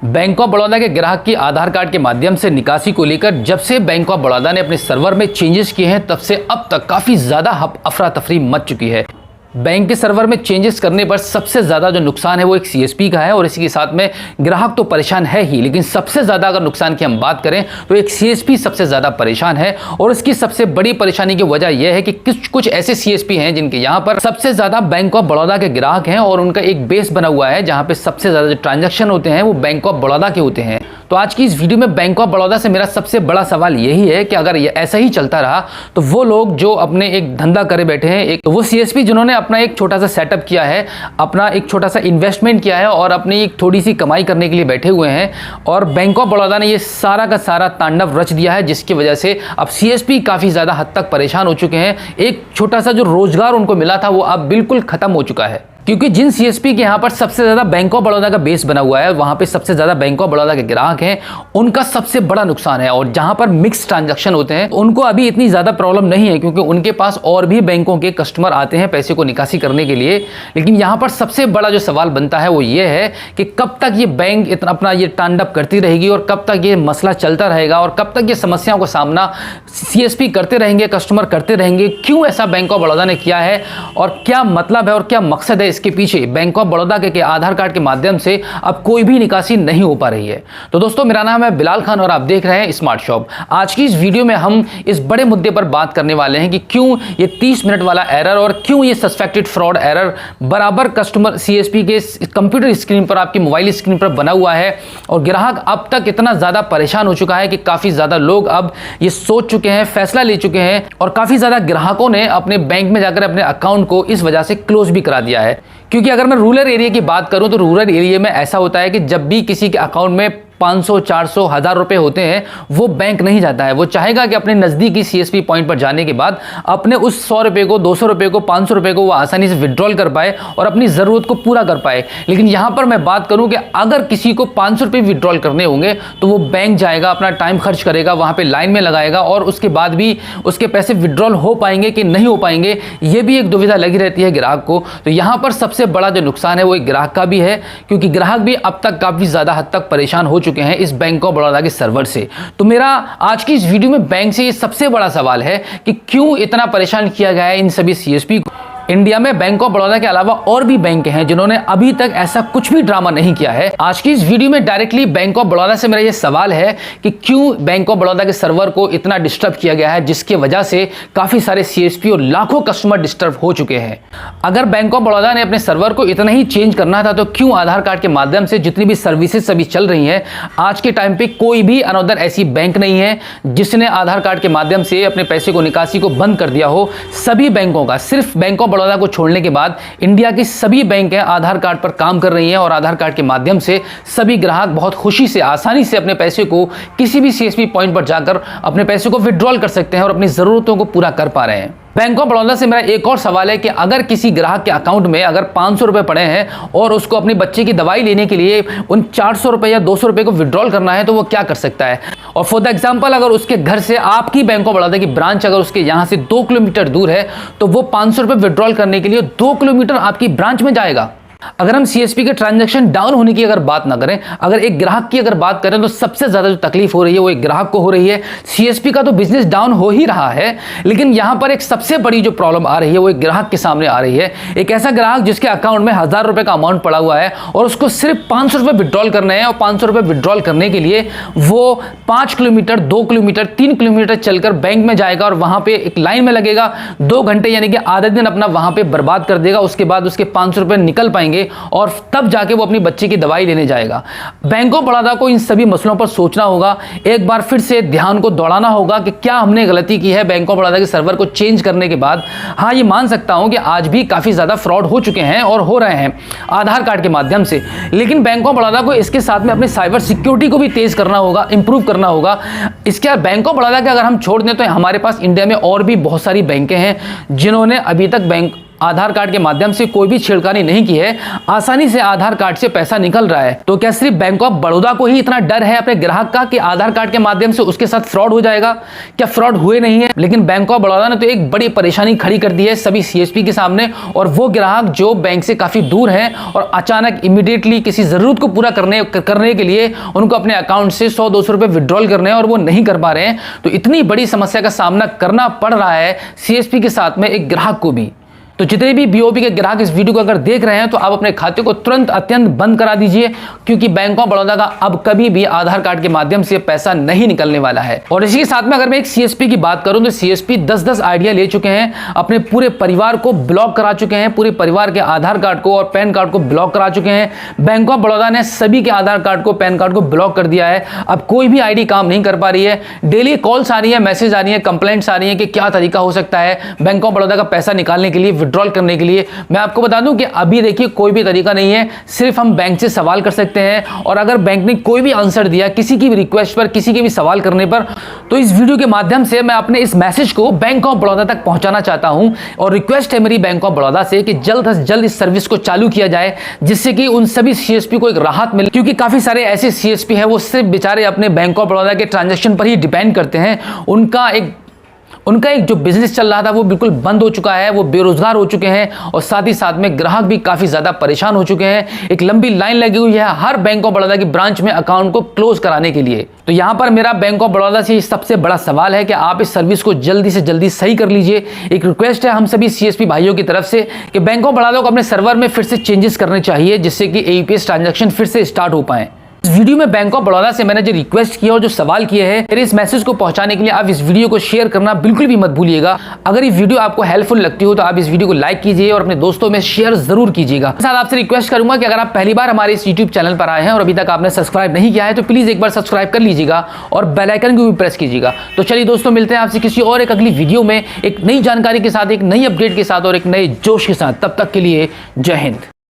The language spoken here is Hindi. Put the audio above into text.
बैंक ऑफ बड़ौदा के ग्राहक की आधार कार्ड के माध्यम से निकासी को लेकर जब से बैंक ऑफ बड़ौदा ने अपने सर्वर में चेंजेस किए हैं तब से अब तक काफ़ी ज़्यादा अफरा तफरी मच चुकी है। बैंक के सर्वर में चेंजेस करने पर सबसे ज़्यादा जो नुकसान है वो एक सीएसपी का है और इसी के साथ में ग्राहक तो परेशान है ही, लेकिन सबसे ज़्यादा अगर नुकसान की हम बात करें तो एक सीएसपी सबसे ज़्यादा परेशान है। और इसकी सबसे बड़ी परेशानी की वजह यह है कि कुछ ऐसे सीएसपी हैं जिनके यहाँ पर सबसे ज़्यादा बैंक ऑफ बड़ौदा के ग्राहक हैं और उनका एक बेस बना हुआ है जहाँ पर सबसे ज़्यादा जो ट्रांजेक्शन होते हैं वो बैंक ऑफ बड़ौदा के होते हैं। तो आज की इस वीडियो में बैंक ऑफ बड़ौदा से मेरा सबसे बड़ा सवाल यही है कि अगर ये ऐसा ही चलता रहा तो वो लोग जो अपने एक धंधा करे बैठे हैं, तो वो सीएसपी जिन्होंने अपना एक छोटा सा सेटअप किया है, अपना एक छोटा सा इन्वेस्टमेंट किया है और अपनी एक थोड़ी सी कमाई करने के लिए बैठे हुए हैं, और बैंक ऑफ बड़ौदा ने ये सारा का सारा तांडव रच दिया है, जिसकी वजह से अब सीएसपी काफ़ी ज़्यादा हद तक परेशान हो चुके हैं। एक छोटा सा जो रोजगार उनको मिला था वो अब बिल्कुल खत्म हो चुका है, क्योंकि जिन सीएसपी के यहाँ पर सबसे ज़्यादा बैंक ऑफ बड़ौदा का बेस बना हुआ है, वहाँ पे सबसे ज़्यादा बैंक ऑफ बड़ौदा के ग्राहक हैं, उनका सबसे बड़ा नुकसान है। और जहाँ पर मिक्स ट्रांजैक्शन होते हैं उनको अभी इतनी ज़्यादा प्रॉब्लम नहीं है, क्योंकि उनके पास और भी बैंकों के कस्टमर आते हैं पैसे को निकासी करने के लिए। लेकिन यहाँ पर सबसे बड़ा जो सवाल बनता है वो ये है कि कब तक ये बैंक इतना अपना ये तांडव करती रहेगी और कब तक ये मसला चलता रहेगा और कब तक ये समस्याओं का सामना सीएसपी करते रहेंगे, कस्टमर करते रहेंगे। क्यों ऐसा बैंक ऑफ बड़ौदा ने किया है और क्या मतलब है और क्या मकसद है इसके पीछे बैंक ऑफ बड़ौदा के आधार कार्ड के माध्यम से अब कोई भी निकासी नहीं हो पा रही है। तो दोस्तों, मेरा नाम है बिलाल खान और आप देख रहे हैं स्मार्ट शॉप। आज की इस वीडियो में हम इस बड़े मुद्दे पर बात करने वाले हैं कि क्यों ये 30 मिनट वाला एरर और क्यों ये सस्पेक्टेड फ्रॉड एरर बराबर कस्टमर सीएसपी के कंप्यूटर स्क्रीन पर, आपकी मोबाइल स्क्रीन पर बना हुआ है और ग्राहक अब तक इतना ज्यादा परेशान हो चुका है कि काफी ज्यादा लोग अब ये सोच चुके हैं, फैसला ले चुके हैं और काफी ज्यादा ग्राहकों ने अपने बैंक में जाकर अपने अकाउंट को इस वजह से क्लोज भी करा दिया है। क्योंकि अगर मैं रूरल एरिया की बात करूं तो रूरल एरिया में ऐसा होता है कि जब भी किसी के अकाउंट में 500, 400, 1000 रुपए होते हैं वो बैंक नहीं जाता है। वो चाहेगा कि अपने नजदीकी सीएसपी पॉइंट पर जाने के बाद अपने उस 100 रुपए को, 200 रुपए को, 500 रुपए को वो आसानी से विड्रॉल कर पाए और अपनी जरूरत को पूरा कर पाए। लेकिन यहां पर मैं बात करूं कि अगर किसी को 500 रुपए विड्रॉल करने होंगे तो वो बैंक जाएगा, अपना टाइम खर्च करेगा, वहां पर लाइन में लगाएगा और उसके बाद भी उसके पैसे विड्रॉल हो पाएंगे कि नहीं हो पाएंगे, ये भी एक दुविधा लगी रहती है ग्राहक को। तो यहां पर सबसे बड़ा जो नुकसान है वो एक ग्राहक का भी है, क्योंकि ग्राहक भी अब तक काफी ज्यादा हद तक परेशान हो चुके हैं इस बैंक ऑफ बड़ौदा के सर्वर से। तो मेरा आज की इस वीडियो में बैंक से ये सबसे बड़ा सवाल है कि क्यों इतना परेशान किया गया है इन सभी सीएसपी को। इंडिया में बैंक ऑफ बड़ौदा के अलावा और भी बैंक हैं जिन्होंने अभी तक ऐसा कुछ भी ड्रामा नहीं किया है। आज की इस वीडियो में डायरेक्टली बैंक ऑफ बड़ौदा से मेरा यह सवाल है कि क्यों बैंक ऑफ बड़ौदा के सर्वर को इतना डिस्टर्ब किया गया है, जिसकी वजह से काफी सारे सीएसपी और लाखों कस्टमर डिस्टर्ब हो चुके हैं। अगर बैंक ऑफ बड़ौदा ने अपने सर्वर को इतना ही चेंज करना था तो क्यों आधार कार्ड के माध्यम से जितनी भी सर्विसेज सभी चल रही है, आज के टाइम पे कोई भी अनदर ऐसी बैंक नहीं है जिसने आधार कार्ड के माध्यम से अपने पैसे को निकासी को बंद कर दिया हो। सभी बैंकों का, सिर्फ बैंक ऑफ बड़ौदा को छोड़ने के बाद इंडिया की सभी बैंक आधार कार्ड पर काम कर रही हैं और आधार कार्ड के माध्यम से सभी ग्राहक बहुत खुशी से, आसानी से अपने पैसे को किसी भी सीएसपी पॉइंट पर जाकर अपने पैसे को विड्रॉल कर सकते हैं और अपनी जरूरतों को पूरा कर पा रहे हैं। बैंक ऑफ बड़ौदा से मेरा एक और सवाल है कि अगर किसी ग्राहक के अकाउंट में अगर 500 रुपए पड़े हैं और उसको अपने बच्चे की दवाई लेने के लिए उन 400 रुपए या 200 रुपए को विड्रॉल करना है तो वो क्या कर सकता है। और फॉर द एग्जांपल, अगर उसके घर से आपकी बैंक ऑफ बड़ौदा की ब्रांच अगर उसके यहां से 2 किलोमीटर दूर है तो वो 500 रुपए विड्रॉल करने के लिए 2 किलोमीटर आपकी ब्रांच में जाएगा। अगर हम सीएसपी के ट्रांजैक्शन डाउन होने की अगर बात ना करें, अगर एक ग्राहक की अगर बात करें तो सबसे ज्यादा जो तकलीफ हो रही है वो एक ग्राहक को हो रही है। सीएसपी का तो बिजनेस डाउन हो ही रहा है, लेकिन यहां पर एक सबसे बड़ी जो प्रॉब्लम आ रही है वो एक ग्राहक के सामने आ रही है। एक ऐसा ग्राहक जिसके अकाउंट में 1000 रुपए का अमाउंट पड़ा हुआ है और उसको सिर्फ 500 रुपए विड्रॉल करने हैं और 500 रुपए विड्रॉल करने के लिए वो 5 किलोमीटर, 2 किलोमीटर, 3 किलोमीटर चलकर बैंक में जाएगा और वहां पर एक लाइन में लगेगा 2 घंटे, यानी कि आधा दिन अपना वहां पर बर्बाद कर देगा। उसके बाद उसके 500 रुपए निकल पाएंगे और तब जाके वो अपनी बच्चे की दवाई लेने जाएगा। बैंक ऑफ बड़ौदा को इन सभी मसलों पर सोचना होगा, एक बार फिर से ध्यान को दौड़ाना होगा कि क्या हमने गलती की है बैंक ऑफ बड़ौदा के सर्वर को चेंज करने के बाद। हाँ, ये मान सकता हूं कि आज भी काफी ज्यादा फ्रॉड हो चुके हैं और हो रहे हैं आधार कार्ड के माध्यम से, लेकिन बैंक ऑफ बड़ौदा को इसके साथ में अपने साइबर सिक्योरिटी को भी तेज करना होगा, इंप्रूव करना होगा। इसके बैंक ऑफ बड़ौदा के अगर हम छोड़ दें तो हमारे पास इंडिया में और भी बहुत सारी बैंकें हैं जिन्होंने अभी तक आधार कार्ड के माध्यम से कोई भी छेड़खानी नहीं की है, आसानी से आधार कार्ड से पैसा निकल रहा है। तो क्या सिर्फ बैंक ऑफ बड़ौदा को ही इतना डर है अपने ग्राहक का कि आधार कार्ड के माध्यम से उसके साथ फ्रॉड हो जाएगा? क्या फ्रॉड हुए नहीं है? लेकिन बैंक ऑफ बड़ौदा ने तो एक बड़ी परेशानी खड़ी कर दी है सभी सीएसपी के सामने, और वो ग्राहक जो बैंक से काफी दूर हैं और अचानक इमीडिएटली किसी जरूरत को पूरा करने के लिए उनको अपने अकाउंट से 100-200 रुपए विड्रॉल करने हैं और वो नहीं कर पा रहे हैं। तो इतनी बड़ी समस्या का सामना करना पड़ रहा है सीएसपी के साथ में एक ग्राहक को भी। तो जितने भी बीओबी के ग्राहक इस वीडियो को अगर देख रहे हैं तो आप अपने खाते को तुरंत अत्यंत बंद करा दीजिए, क्योंकि बैंक ऑफ बड़ौदा का अब कभी भी आधार कार्ड के माध्यम से पैसा नहीं निकलने वाला है। और इसी के साथ में अगर मैं एक सीएसपी की बात करूं तो सीएसपी 10-10 आइडिया ले चुके हैं, अपने पूरे परिवार को ब्लॉक करा चुके हैं, पूरे परिवार के आधार कार्ड को और पैन कार्ड को ब्लॉक करा चुके हैं। बैंक ऑफ बड़ौदा ने सभी के आधार कार्ड को, पैन कार्ड को ब्लॉक कर दिया है। अब कोई भी आईडी काम नहीं कर पा रही है। डेली कॉल्स आ रही है, मैसेज आ रही है, कंप्लेंट्स आ रही है कि क्या तरीका हो सकता है बैंक ऑफ बड़ौदा का पैसा निकालने के लिए, विड्रॉल करने के लिए। मैं आपको बता दूं कि अभी देखिए कोई भी तरीका नहीं है, सिर्फ हम बैंक से सवाल कर सकते हैं, और अगर बैंक ने कोई भी आंसर दिया किसी की भी रिक्वेस्ट पर, किसी के भी सवाल करने पर, तो इस वीडियो के माध्यम से मैं अपने इस मैसेज को बैंक ऑफ बड़ौदा तक पहुंचाना चाहता हूं। और रिक्वेस्ट है मेरी बैंक ऑफ बड़ौदा से कि जल्द से जल्द इस सर्विस को चालू किया जाए, जिससे कि उन सभी सीएसपी को एक राहत मिले, क्योंकि काफी सारे ऐसे सीएसपी हैं वो सिर्फ बेचारे अपने बैंक ऑफ बड़ौदा के ट्रांजैक्शन पर ही डिपेंड करते हैं। उनका एक जो बिजनेस चल रहा था वो बिल्कुल बंद हो चुका है, वो बेरोजगार हो चुके हैं, और साथ ही साथ में ग्राहक भी काफी ज्यादा परेशान हो चुके हैं। एक लंबी लाइन लगी हुई है हर बैंक ऑफ बड़ौदा की ब्रांच में अकाउंट को क्लोज कराने के लिए। तो यहां पर मेरा बैंक ऑफ बड़ौदा से सबसे बड़ा सवाल है कि आप इस सर्विस को जल्दी से जल्दी सही कर लीजिए। एक रिक्वेस्ट है हम सभी सीएसपी भाइयों की तरफ से कि बैंक ऑफ बड़ौदा को अपने सर्वर में फिर से चेंजेस करने चाहिए, जिससे कि एईपीएस ट्रांजैक्शन फिर से स्टार्ट हो पाए। इस वीडियो में बैंक ऑफ बड़ौदा से मैंने जो रिक्वेस्ट किया और जो सवाल किए हैं, मेरे इस मैसेज को पहुंचाने के लिए आप इस वीडियो को शेयर करना बिल्कुल भी मत भूलिएगा। अगर ये वीडियो आपको हेल्पफुल लगती हो तो आप इस वीडियो को लाइक कीजिए और अपने दोस्तों में शेयर जरूर कीजिएगा। साथ आपसे रिक्वेस्ट करूंगा कि अगर आप पहली बार हमारे इस यूट्यूब चैनल पर आए हैं और अभी तक आपने सब्सक्राइब नहीं किया है तो प्लीज एक बार सब्सक्राइब कर लीजिएगा और बेल आइकन को भी प्रेस कीजिएगा। तो चलिए दोस्तों, मिलते हैं आपसे किसी और एक अगली वीडियो में एक नई जानकारी के साथ, एक नई अपडेट के साथ और एक नए जोश के साथ। तब तक के लिए जय हिंद।